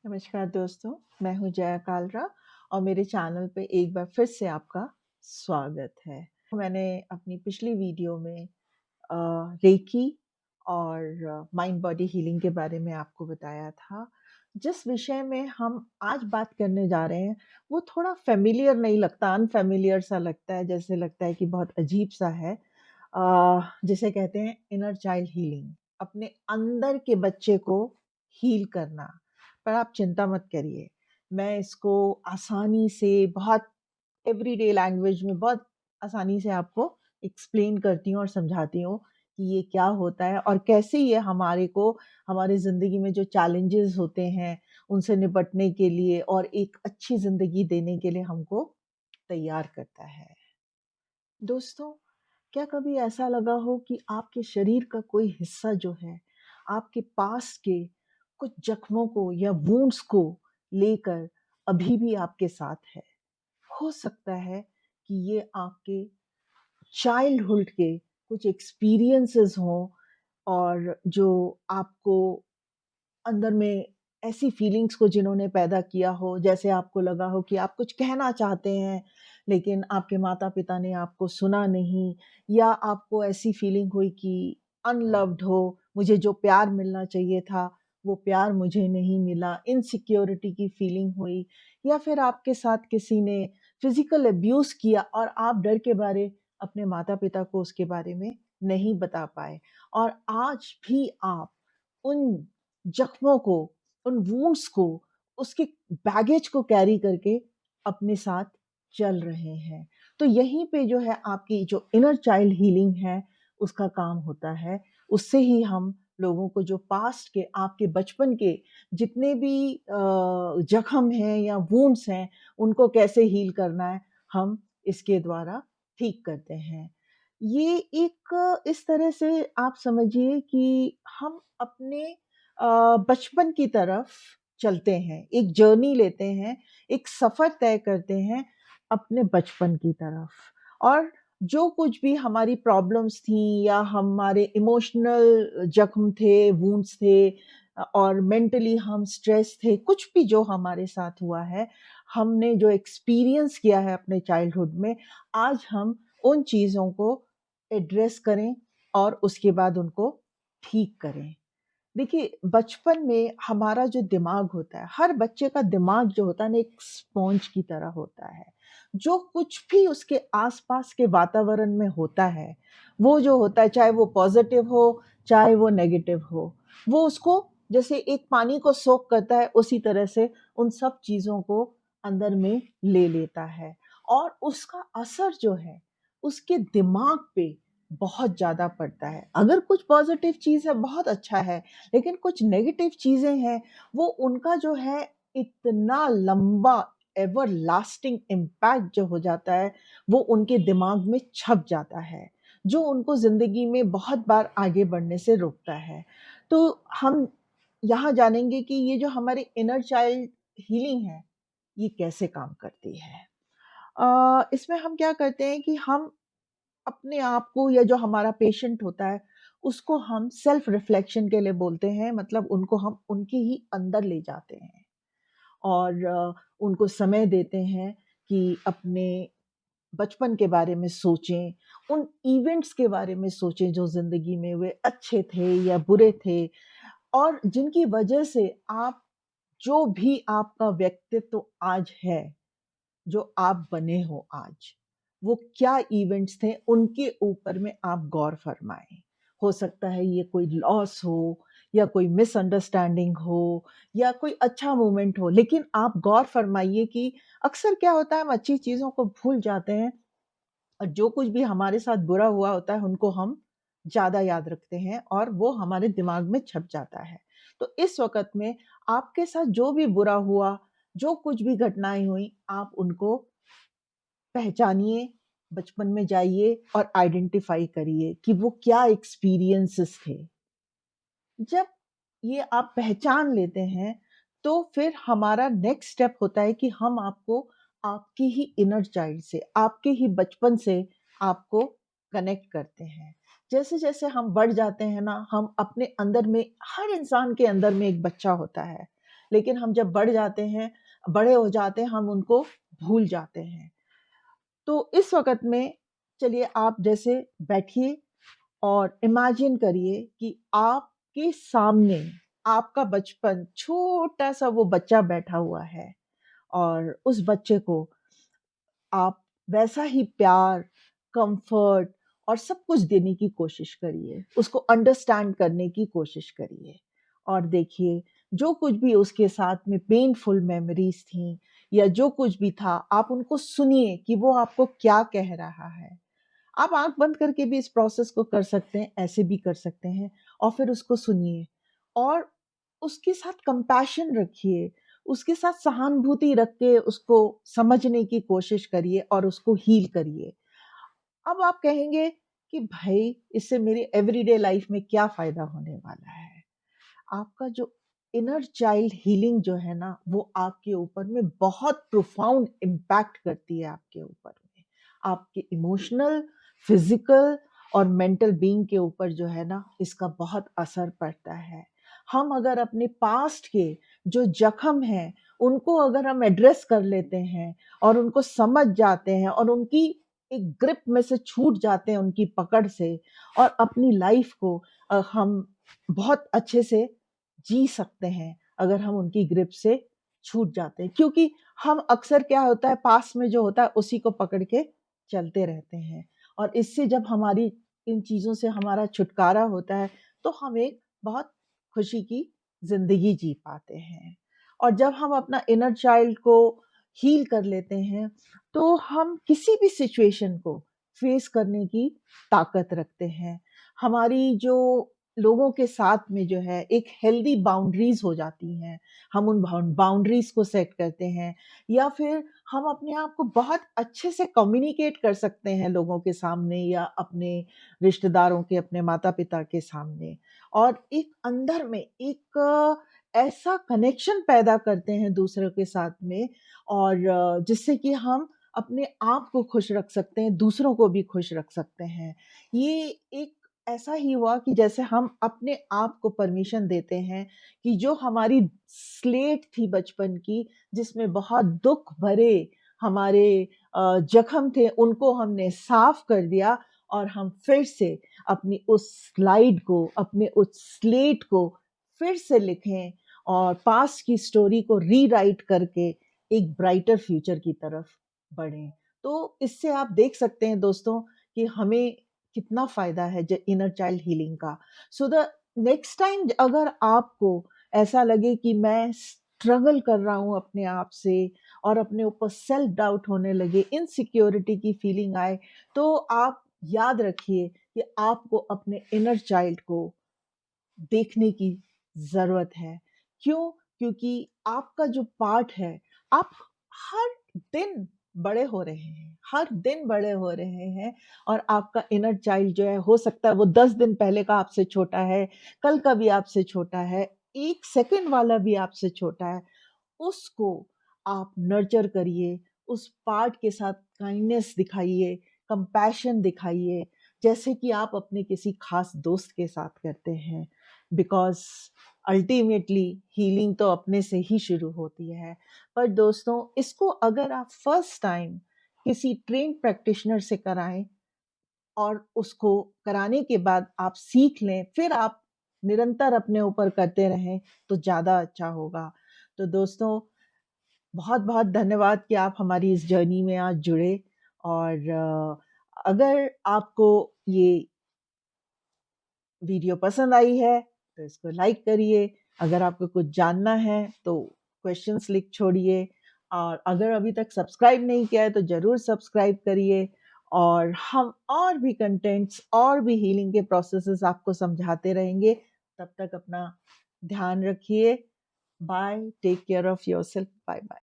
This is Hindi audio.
नमस्कार दोस्तों, मैं हूँ जया कालरा और मेरे चैनल पे एक बार फिर से आपका स्वागत है। मैंने अपनी पिछली वीडियो में रेकी और माइंड बॉडी हीलिंग के बारे में आपको बताया था। जिस विषय में हम आज बात करने जा रहे हैं, वो थोड़ा फ़ैमिलियर नहीं लगता, अनफ़ैमिलियर सा लगता है, जैसे लगता है कि बहुत अजीब-सा है। जिसे कहते हैं इनर चाइल्ड हीलिंग, अपने अंदर के बच्चे को हील करना। पर आप चिंता मत करिए, मैं इसको आसानी से बहुत एवरीडे लैंग्वेज में बहुत आसानी से आपको एक्सप्लेन करती हूँ और समझाती हूँ कि ये क्या होता है और कैसे ये हमारे को हमारी ज़िंदगी में जो चैलेंजेस होते हैं, उनसे निपटने के लिए और एक अच्छी ज़िंदगी देने के लिए हमको तैयार करता है। दोस्तों, क्या कभी ऐसा लगा हो कि आपके शरीर का कोई हिस्सा जो है, आपके पास के कुछ जख्मों को या वुंड्स को लेकर अभी भी आपके साथ है? हो सकता है कि ये आपके चाइल्डहुड के कुछ एक्सपीरियंसेस हों और जो आपको अंदर में ऐसी फीलिंग्स को जिन्होंने पैदा किया हो, जैसे आपको लगा हो कि आप कुछ कहना चाहते हैं, लेकिन आपके माता-पिता ने आपको सुना नहीं या आपको ऐसी फीलिंग हुई कि अनलव्ड हो, मुझे जो प्यार मिलना चाहिए था, वो प्यार मुझे नहीं मिला, इनसिक्योरिटी की फीलिंग हुई या फिर आपके साथ किसी ने फिज़िकल अब्यूज़ किया और आप डर के मारे अपने माता-पिता को उसके बारे में नहीं बता पाए और आज भी आप उन जख्मों को, उन वुंड्स को, उसके बैगेज को कैरी करके अपने साथ चल रहे हैं। तो यहीं पे जो है आपकी जो इनर चाइल्ड हीलिंग है, उसका काम होता है। उससे ही हम लोगों को जो पास्ट के, आपके बचपन के जितने भी जख्म हैं या वुंड्स हैं, उनको कैसे हील करना है, हम इसके द्वारा ठीक करते हैं। ये एक इस तरह से आप समझिए कि हम अपने बचपन की तरफ चलते हैं, एक जर्नी लेते हैं, एक सफ़र तय करते हैं अपने बचपन की तरफ और जो कुछ भी हमारी प्रॉब्लम्स थी या हमारे इमोशनल जख्म थे, वुंड्स थे और मेंटली हम स्ट्रेस थे, कुछ भी जो हमारे साथ हुआ है, हमने जो एक्सपीरियंस किया है अपने चाइल्डहुड में, आज हम उन चीज़ों को एड्रेस करें और उसके बाद उनको ठीक करें। देखिए, बचपन में हमारा जो दिमाग होता है, हर बच्चे का दिमाग जो होता है ना एक स्पॉन्ज की तरह होता है। जो कुछ भी उसके आस-पास के वातावरण में होता है, वो जो होता है चाहे वो पॉज़िटिव हो, चाहे वो नेगेटिव हो, वो उसको जैसे एक पानी को सोक करता है, उसी तरह से उन सब चीज़ों को अंदर में ले लेता है और उसका असर जो है, उसके दिमाग पे बहुत ज़्यादा पड़ता है। अगर कुछ पॉज़िटिव चीज़ है, बहुत अच्छा है, लेकिन कुछ नेगेटिव चीज़ें हैं, वो उनका जो है इतना लंबा एवरलास्टिंग इम्पैक्ट जो हो जाता है, वो उनके दिमाग में छप जाता है, जो उनको ज़िंदगी में बहुत बार आगे बढ़ने से रोकता है। तो हम यहाँ जानेंगे कि ये जो हमारी इनर चाइल्ड हीलिंग है, ये कैसे काम करती है। इसमें हम क्या करते हैं कि हम अपने आप को या जो हमारा पेशेंट होता है, उसको हम सेल्फ रिफ्लेक्शन के लिए बोलते हैं, मतलब उनको हम उनके ही अंदर ले जाते हैं और उनको समय देते हैं कि अपने बचपन के बारे में सोचें, उन इवेंट्स के बारे में सोचें जो ज़िंदगी में वे अच्छे थे या बुरे थे और जिनकी वजह से आप जो भी आपका व्यक्तित्व आज है, जो आप बने हो आज, वो क्या इवेंट्स थे उनके ऊपर में आप गौर फरमाएँ। हो सकता है ये कोई लॉस हो या कोई मिसअंडरस्टैंडिंग हो या कोई अच्छा मोमेंट हो, लेकिन आप गौर फरमाइए कि अक्सर क्या होता है हम अच्छी चीज़ों को भूल जाते हैं और जो कुछ भी हमारे साथ बुरा हुआ होता है उनको हम ज़्यादा याद रखते हैं और वो हमारे दिमाग में छप जाता है। तो इस वक़्त में आपके साथ जो भी बुरा हुआ, जो कुछ भी घटनाएँ हुई, आप उनको पहचानिए, बचपन में जाइए और आइडेंटिफ़ाई करिए कि वो क्या एक्सपीरियंसेस थे। जब ये आप पहचान लेते हैं, तो फिर हमारा नेक्स्ट स्टेप होता है कि हम आपको आपके ही इनर चाइल्ड से, आपके ही बचपन से आपको कनेक्ट करते हैं। जैसे-जैसे हम बढ़ जाते हैं ना, हम अपने अंदर में हर इंसान के अंदर में एक बच्चा होता है, लेकिन हम जब बड़े हो जाते हैं, हम उनको भूल जाते हैं। तो इस वक़्त में चलिए आप जैसे बैठिए और इमेजिन करिए कि आपके सामने आपका बचपन छोटा-सा वो बच्चा बैठा हुआ है और उस बच्चे को आप वैसा ही प्यार, कम्फर्ट और सब कुछ देने की कोशिश करिए। उसको अंडरस्टैंड करने की कोशिश करिए और देखिए जो कुछ भी उसके साथ में पेनफुल मेमोरीज़ थी या जो कुछ भी था, आप उनको सुनिए कि वो आपको क्या कह रहा है। आप आँख बंद करके भी इस प्रोसेस को कर सकते हैं, ऐसे भी कर सकते हैं और फिर उसको सुनिए और उसके साथ कंपैशन रखिए, उसके साथ सहानुभूति रख के उसको समझने की कोशिश करिए और उसको हील करिए। अब आप कहेंगे कि भाई इससे मेरी एवरीडे लाइफ में क्या फ़ायदा होने वाला है? आपका जो इनर चाइल्ड हीलिंग जो है ना, वो आपके ऊपर में बहुत प्रोफाउंड इम्पैक्ट करती है आपके ऊपर में। आपके इमोशनल, फिज़िकल और मेंटल बीइंग के ऊपर जो है ना, इसका बहुत असर पड़ता है। हम अगर अपने पास्ट के जो ज़ख्म हैं, उनको अगर हम एड्रेस कर लेते हैं और उनको समझ जाते हैं और उनकी एक ग्रिप में से छूट जाते हैं उनकी पकड़ से और अपनी लाइफ़ को हम बहुत अच्छे से जी सकते हैं अगर हम उनकी ग्रिप से छूट जाते हैं क्योंकि हम अक्सर क्या होता है पास्ट में जो होता है उसी को पकड़ के चलते रहते हैं और इससे जब हमारी इन चीज़ों से हमारा छुटकारा होता है तो हम एक बहुत खुशी की ज़िंदगी जी पाते हैं और जब हम अपना इनर चाइल्ड को हील कर लेते हैं तो हम किसी भी सिचुएशन को फेस करने की ताकत रखते हैं। हमारी जो लोगों के साथ में जो है एक हेल्दी बाउंड्रीज हो जाती हैं। हम उन बाउंड्रीज को सेट करते हैं या फिर हम अपने आप को बहुत अच्छे से कम्युनिकेट कर सकते हैं लोगों के सामने या अपने रिश्तेदारों के, अपने माता-पिता के सामने और एक अंदर में एक ऐसा कनेक्शन पैदा करते हैं दूसरों के साथ में और जिससे कि हम अपने आप को खुश रख सकते हैं, दूसरों को भी खुश रख सकते हैं। ये एक ऐसा ही हुआ कि जैसे हम अपने आप को परमिशन देते हैं कि जो हमारी स्लेट थी बचपन की, जिसमें बहुत दुःख भरे हमारे जख्म थे, उनको हमने साफ कर दिया और हम फिर से अपनी उस स्लाइड को, अपने उस स्लेट को फिर से लिखें और पास्ट की स्टोरी को रीराइट करके एक ब्राइटर फ्यूचर की तरफ बढ़ें। तो इससे आप देख सकते हैं दोस्तों कि हमें कितना फ़ायदा है इनर चाइल्ड हीलिंग का। सो द नेक्स्ट टाइम अगर आपको ऐसा लगे कि मैं स्ट्रगल कर रहा हूँ अपने आप से और अपने ऊपर सेल्फ डाउट होने लगे, इनसिक्योरिटी की फीलिंग आए, तो आप याद रखिए कि आपको अपने इनर चाइल्ड को देखने की ज़रूरत है। क्यों? क्योंकि आपका जो पार्ट है, आप हर दिन बड़े हो रहे हैं, हर दिन बड़े हो रहे हैं और आपका इनर चाइल्ड जो है, हो सकता है वो 10 दिन पहले का आपसे छोटा है, कल का भी आपसे छोटा है, 1 सेकंड वाला भी आपसे छोटा है। उसको आप नर्चर करिए, उस पार्ट के साथ काइंडनेस दिखाइए, कंपैशन दिखाइए, जैसे कि आप अपने किसी खास दोस्त के साथ करते हैं। बिकॉज़ अल्टीमेटली हीलिंग तो अपने से ही शुरू होती है। पर दोस्तों इसको अगर आप फर्स्ट टाइम किसी ट्रेन्ड प्रैक्टिशनर से कराएँ और उसको कराने के बाद आप सीख लें, फिर आप निरंतर अपने ऊपर करते रहें, तो ज़्यादा अच्छा होगा। तो दोस्तों बहुत-बहुत धन्यवाद कि आप हमारी इस जर्नी में आज जुड़े और अगर आपको ये वीडियो पसंद आई है तो इसको लाइक करिए। अगर आपको कुछ जानना है तो क्वेश्चंस लिख छोड़िए और अगर अभी तक सब्सक्राइब नहीं किया है तो ज़रूर सब्सक्राइब करिए और हम और भी कंटेंट्स और भी हीलिंग के प्रोसेसेस आपको समझाते रहेंगे। तब तक अपना ध्यान रखिए। Bye, take care of yourself. Bye bye.